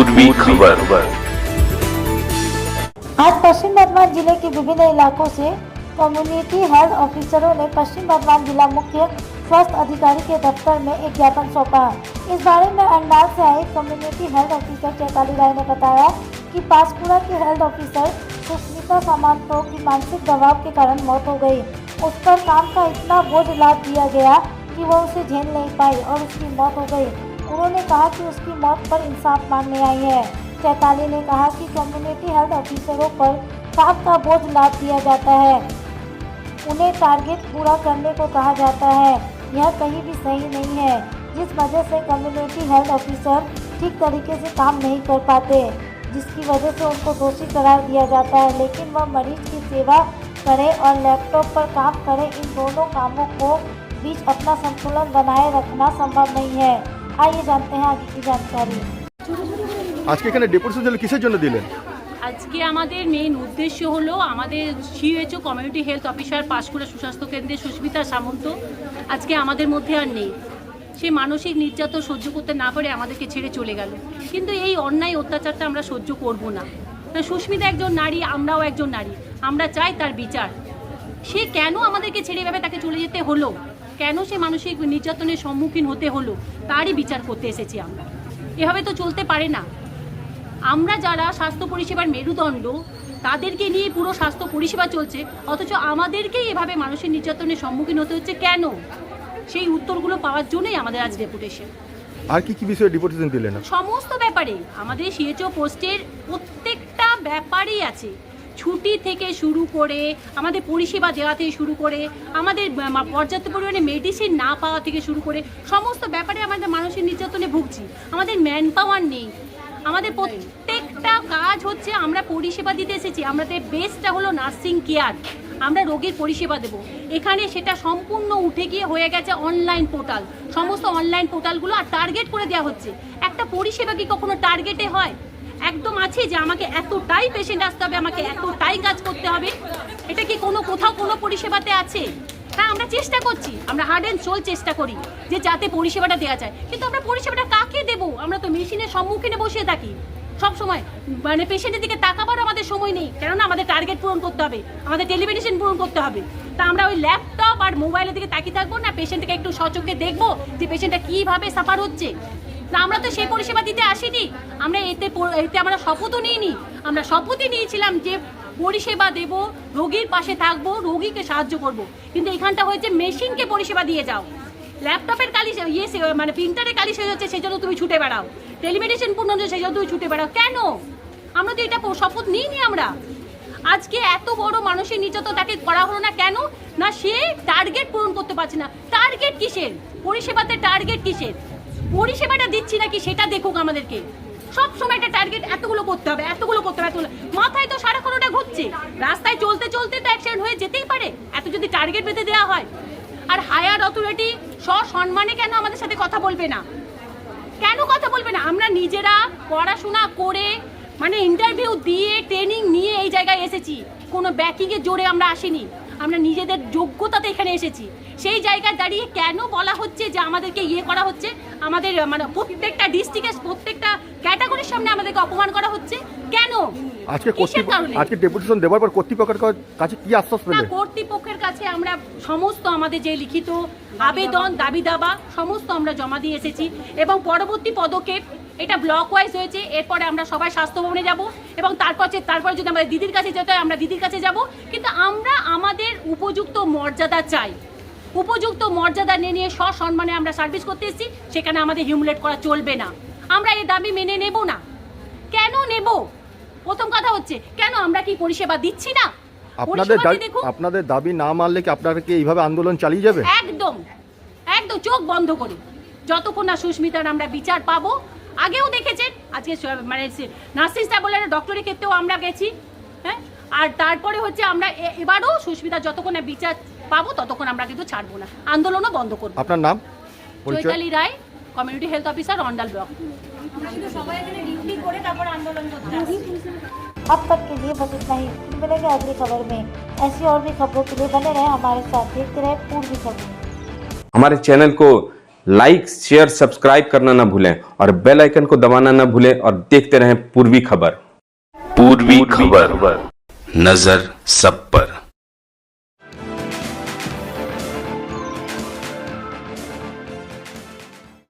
पूर्वी खबर। आज पश्चिम बर्धमान जिले के विभिन्न इलाकों से कम्युनिटी हेल्थ ऑफिसरों ने पश्चिम बर्धमान जिला मुख्य स्वास्थ्य अधिकारी के दफ्तर में एक ज्ञापन सौंपा। इस बारे में अंडाल से आए कम्युनिटी हेल्थ ऑफिसर चैताली राय ने बताया कि पासपुरा के हेल्थ ऑफिसर सुष्मिता सामंतो की मानसिक दबाव के कारण मौत हो गई। उस पर काम का इतना बोझ लाद दिया गया कि वो उसे झेल नहीं पाई और उसकी मौत हो गई। उन्होंने कहा कि उसकी मौत पर इंसाफ मांगने आई है। चैताली ने कहा कि कम्युनिटी हेल्थ ऑफिसरों पर काम का बोझ लाद दिया जाता है, उन्हें टारगेट पूरा करने को कहा जाता है। यह कहीं भी सही नहीं है, जिस वजह से कम्युनिटी हेल्थ ऑफिसर ठीक तरीके से काम नहीं कर पाते, जिसकी वजह से उनको दोषी करार दिया जाता है। लेकिन वह मरीज की सेवा करे और लैपटॉप पर काम करे, इन दोनों कामों को बीच अपना संतुलन बनाए रखना संभव नहीं है। आइए जानते हैं आगे की जानकारी। আজকে এখানে ডেপুটেশন দিলেন কিসের জন্য দিলেন? আজকে আমাদের মেইন উদ্দেশ্য হলো আমাদের CHO community health officer Panskura সুস্বাস্থ্য কেন্দ্রের সুস্মিতা সামন্ত আজকে আমাদের মধ্যে আর নেই। সে মানসিক নির্যাতন সহ্য করতে না পারে আমাদেরকে ছেড়ে চলে গেল। কিন্তু এই অন্যায় অত্যাচারটা আমরা সহ্য করব না। সুস্মিতা একজন নারী, আমরাও একজন নারী, আমরা চাই তার বিচার। সে কেন আমাদেরকে ছেড়ে এভাবে তাকে চলে যেতে হলো, কেন সে মানসিক নির্যাতনের সম্মুখীন হতে হলো, তারই বিচার করতে এসেছি আমরা। এভাবে তো চলতে পারে না। আমরা যারা স্বাস্থ্য পরিষেবার মেরুদণ্ড, তাদেরকে নিয়ে পুরো স্বাস্থ্য পরিষেবা চলছে, অথচ আমাদেরকেই এভাবে মানসিক নির্যাতনের সম্মুখীন হতে হচ্ছে কেন? সেই উত্তরগুলো পাওয়ার জন্যই আমাদের আজ ডেপুটেশন। আর কি কি বিষয়ে ডেপুটেশন দিলেন? সমস্ত ব্যাপারে আমাদের সিএইচও পোস্টের প্রত্যেকটা ব্যাপারেই আছে, ছুটি থেকে শুরু করে আমাদের পরিষেবা দেওয়া থেকে শুরু করে আমাদের পর্যাপ্ত পরিমাণে মেডিসিন না পাওয়া থেকে শুরু করে সমস্ত ব্যাপারে আমাদের মানসিক নির্যাতনে ভুগছি। আমাদের ম্যান পাওয়ার নেই। আমাদের প্রত্যেকটা কাজ হচ্ছে আমরা পরিষেবা দিতে এসেছি। আমাদের বেসটা হলো নার্সিং কেয়ার, আমরা রোগীর পরিষেবা দেব। এখানে সেটা সম্পূর্ণ উঠে গিয়ে হয়ে গেছে অনলাইন পোর্টাল, সমস্ত অনলাইন পোর্টালগুলো আর টার্গেট করে দেওয়া হচ্ছে। একটা পরিষেবা কি কখনো টার্গেটে হয়? একদম আছে যে আমাকে এতটাই পেশেন্ট আসতে হবে, আমাকে এতটাই কাজ করতে হবে, এটা কি কোথাও কোনো পরিষেবাতে আছে? হ্যাঁ, আমরা চেষ্টা করছি, আমরা হার্ড অ্যান্ড সোল চেষ্টা করি যে যাতে পরিষেবাটা দেওয়া যায়। কিন্তু আমরা পরিষেবাটা কাকে দেবো? আমরা তো মেশিনের সম্মুখীনে বসে থাকি সব সময়, মানে পেশেন্টের দিকে তাকাবার আমাদের সময় নেই, কেননা আমাদের টার্গেট পূরণ করতে হবে, আমাদের টেলিমেডিসিন পূরণ করতে হবে। তা আমরা ওই ল্যাপটপ আর মোবাইলের দিকে তাকিয়ে থাকবো না? পেশেন্টকে একটু সচক্ষে দেখবো যে পেশেন্টটা কীভাবে সাফার হচ্ছে। না, আমরা তো সেই পরিষেবা দিতে আসিনি। আমরা এতে আমরা শপথও নিইনি। আমরা শপথই নিয়েছিলাম যে পরিষেবা দেব, রোগীর পাশে থাকবো, রোগীকে সাহায্য করব। কিন্তু এখানটা হয়েছে মেশিনকে পরিষেবা দিয়ে যাও, ল্যাপটপের কালি মানে প্রিন্টারের কালি শেষ হচ্ছে সেই জন্য তুমি ছুটে বেড়াও, টেলিমেডিসিন পূর্ণ হচ্ছে সেই জন্য তুমি ছুটে বেড়াও। কেন? আমরা তো এটা শপথ নিইনি। আমরা আজকে এত বড় মানসিক নির্যাতন তাকে করা হলো না কেন? না, সে টার্গেট পূরণ করতে পারছে না। টার্গেট কিসের? পরিষেবাতে টার্গেট কিসের? পরিষেবাটা দিচ্ছি নাকি সেটা দেখুক আমাদেরকে। সব সময় একটা টার্গেট, এতগুলো করতে হবে, এতগুলো করতে হবে, এতগুলো মাথায় তো সারাক্ষণ ওটা ঘুরছে। রাস্তায় চলতে চলতে তো অ্যাক্সিডেন্ট হয়ে যেতেই পারে, এত যদি টার্গেট বেঁধে দেওয়া হয়। আর হায়ার অথরিটি সসম্মানে কেন আমাদের সাথে কথা বলবে না? কেন কথা বলবে না? আমরা নিজেরা পড়াশোনা করে মানে ইন্টারভিউ দিয়ে ট্রেনিং নিয়ে এই জায়গায় এসেছি, কোনো ব্যাকিংয়ের জোরে আমরা আসিনি। আমরা নিজেদের যোগ্যতাতে এখানে এসেছি। সেই জায়গায় দাঁড়িয়ে কেন বলা হচ্ছে যে আমাদেরকে করা হচ্ছে? আমাদের মানে প্রত্যেকটা ডিস্ট্রিক্টের প্রত্যেকটা ক্যাটাগরির সামনে আমাদেরকে অপমান করা হচ্ছে কেন? আজকে ডেপুটেশন দেওয়ার পর কর্তৃপক্ষের কাছে কি আশ্বাস পেলেন? কর্তৃপক্ষের কাছে আমরা সমস্ত আমাদের যে লিখিত আবেদন, দাবি দাবা সমস্ত আমরা জমা দিয়ে এসেছি এবং পরবর্তী পদক্ষেপ এটা ব্লক ওয়াইজ হয়েছে। এরপরে আমরা সবাই স্বাস্থ্য ভবনে যাব এবং তারপর যদি আমাদের দিদির কাছে যেতে হয় আমরা দিদির কাছে যাব। কিন্তু আমরা আমাদের উপযুক্ত মর্যাদা চাই। উপযুক্ত মর্যাদা নিয়ে সসম্মানে আমরা সার্ভিস করতে এসেছি, সেখানে আমাদের হিউমিলেট করা চলবে না। আমরা এই দাবি মেনে নেব না। কেন নেব? প্রথম কথা হচ্ছে কেন আমরা কি পরিষেবা দিচ্ছি না? আপনাদের দাবি না মানলে কি আপনারা কি এইভাবে আন্দোলন চালিয়ে যাবে? একদম একদম চোখ বন্ধ করে, যতক্ষণ না সুস্মিতার আমরা বিচার পাবো। আগেও দেখেছেন, আজকে মানে নার্সিং স্টাফ বলে ডক্টরের ক্ষেত্রেও আমরা গেছি। হ্যাঁ, আর তারপরে হচ্ছে আমরা এবারও সুস্মিতা যতক্ষণ না বিচার পাবো ততক্ষণ আমরা কিন্তু ছাড়বো না, আন্দোলনও বন্ধ করবো। আপনার নাম? Chaitali Roy, community health officer, Andal block. अब तक के लिए बस इतना ही। मिलेंगे अगली खबर में। ऐसी और भी खबरों के लिए बने रहे हमारे साथ। देखते रहे पूर्वी खबर। हमारे चैनल को लाइक शेयर सब्सक्राइब करना ना भूलें और बेल आइकन को दबाना ना भूलें और देखते रहें पूर्वी खबर। पूर्वी खबर, नजर सब पर।